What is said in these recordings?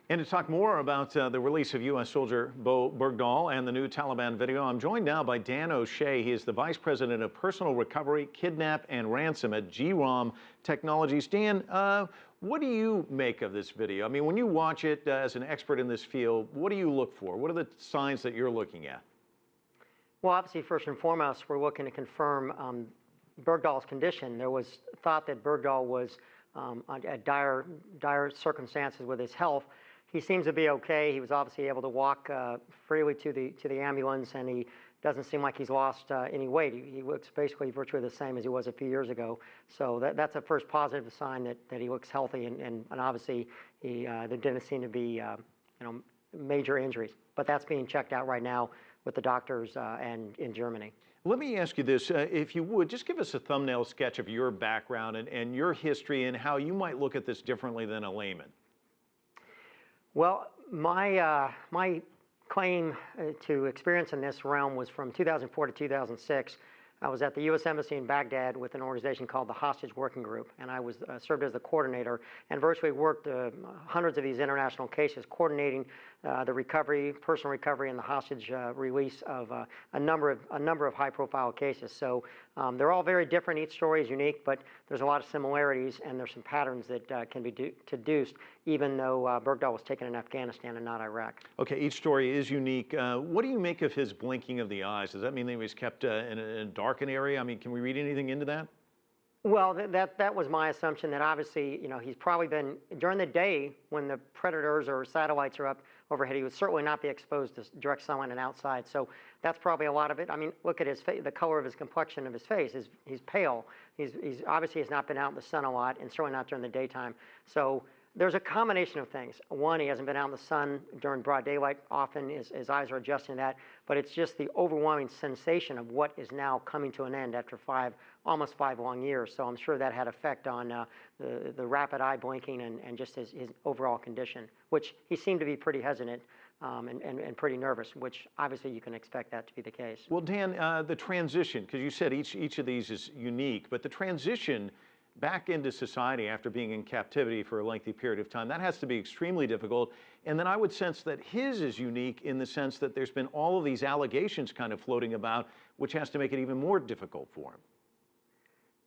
And to talk more about the release of U.S. soldier Bergdahl and the new Taliban video, I'm joined now by Dan O'Shea. He is the Vice President of Personal Recovery, Kidnap, and Ransom at G-ROM Technologies. Dan, what do you make of this video? I mean, when you watch it as an expert in this field, what do you look for? What are the signs that you're looking at? Well, obviously, first and foremost, we're looking to confirm Bergdahl's condition. There was thought that Bergdahl was at dire circumstances with his health. He seems to be okay. He was obviously able to walk freely to the ambulance, and he doesn't seem like he's lost any weight. He looks basically virtually the same as he was a few years ago. So that's a first positive sign that he looks healthy, and obviously there didn't seem to be major injuries. But that's being checked out right now with the doctors and in Germany. Let me ask you this, if you would, just give us a thumbnail sketch of your background and your history and how you might look at this differently than a layman. Well, my claim to experience in this realm was from 2004 to 2006. I was at the U.S. Embassy in Baghdad with an organization called the Hostage Working Group, and I was served as the coordinator and virtually worked hundreds of these international cases, coordinating the recovery, personal recovery, and the hostage release of a number of high-profile cases. So they're all very different. Each story is unique, but there's a lot of similarities, and there's some patterns that can be deduced, even though Bergdahl was taken in Afghanistan and not Iraq. Okay, each story is unique. What do you make of his blinking of the eyes? Does that mean that he was kept in a darkened area? I mean, can we read anything into that? Well, that was my assumption, that obviously, he's probably been, during the day when the predators or satellites are up overhead, he would certainly not be exposed to direct sunlight and outside. So that's probably a lot of it. I mean, look at his face, the color of his complexion of his face. He's pale. He's obviously has not been out in the sun a lot, and certainly not during the daytime. So there's a combination of things. One, he hasn't been out in the sun during broad daylight often. His eyes are adjusting to that. But it's just the overwhelming sensation of what is now coming to an end after almost five long years. So I'm sure that had effect on the rapid eye blinking and just his overall condition, which he seemed to be pretty hesitant and pretty nervous, which obviously you can expect that to be the case. Well, Dan, the transition, because you said each of these is unique, but the transition back into society after being in captivity for a lengthy period of time, that has to be extremely difficult. And then I would sense that his is unique in the sense that there's been all of these allegations kind of floating about, which has to make it even more difficult for him.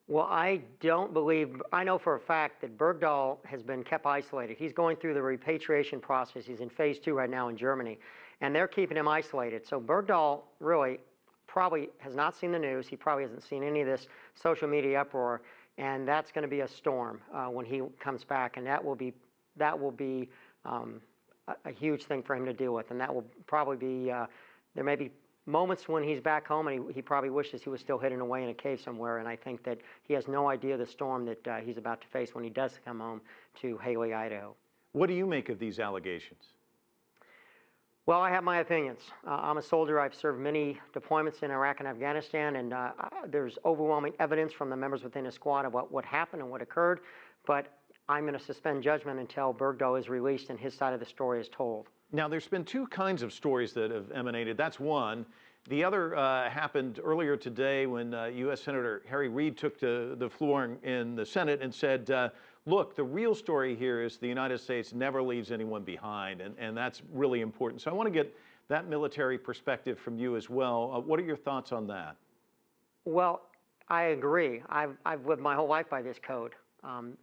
Well, I know for a fact that Bergdahl has been kept isolated. He's going through the repatriation process. He's in phase 2 right now in Germany, and they're keeping him isolated. So Bergdahl really probably has not seen the news. He probably hasn't seen any of this social media uproar. And that's going to be a storm when he comes back, and that will be a huge thing for him to deal with. And that will probably be there may be moments when he's back home and he probably wishes he was still hidden away in a cave somewhere. And I think that he has no idea the storm that he's about to face when he does come home to Haley, Idaho. What do you make of these allegations? Well, I have my opinions. I'm a soldier. I've served many deployments in Iraq and Afghanistan, and there's overwhelming evidence from the members within the squad of what happened and what occurred. But I'm going to suspend judgment until Bergdahl is released and his side of the story is told. Now, there's been two kinds of stories that have emanated. That's one. The other happened earlier today when U.S. Senator Harry Reid took to the floor in the Senate and said, look, the real story here is the United States never leaves anyone behind, and that's really important. So I want to get that military perspective from you as well. What are your thoughts on that? Well, I agree. I've lived my whole life by this code.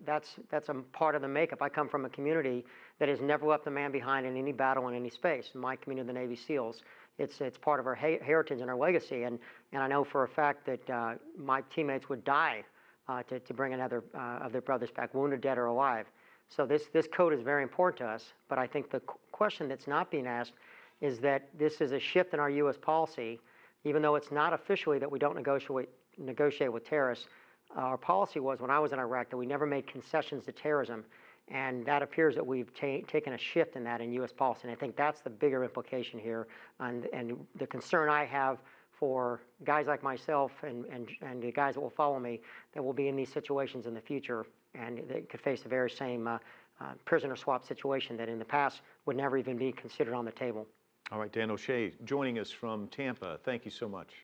That's a part of the makeup. I come from a community that has never left a man behind in any battle in any space. My community, the Navy SEALs, it's part of our heritage and our legacy. And I know for a fact that my teammates would die to bring another of their brothers back, wounded, dead, or alive. So this code is very important to us. But I think the question that's not being asked is that this is a shift in our U.S. policy, even though it's not officially that we don't negotiate with terrorists. Our policy was, when I was in Iraq, that we never made concessions to terrorism. And that appears that we've taken a shift in that in U.S. policy. And I think that's the bigger implication here. And the concern I have for guys like myself and the guys that will follow me that will be in these situations in the future, and they could face the very same prisoner swap situation that in the past would never even be considered on the table. All right, Dan O'Shea joining us from Tampa. Thank you so much.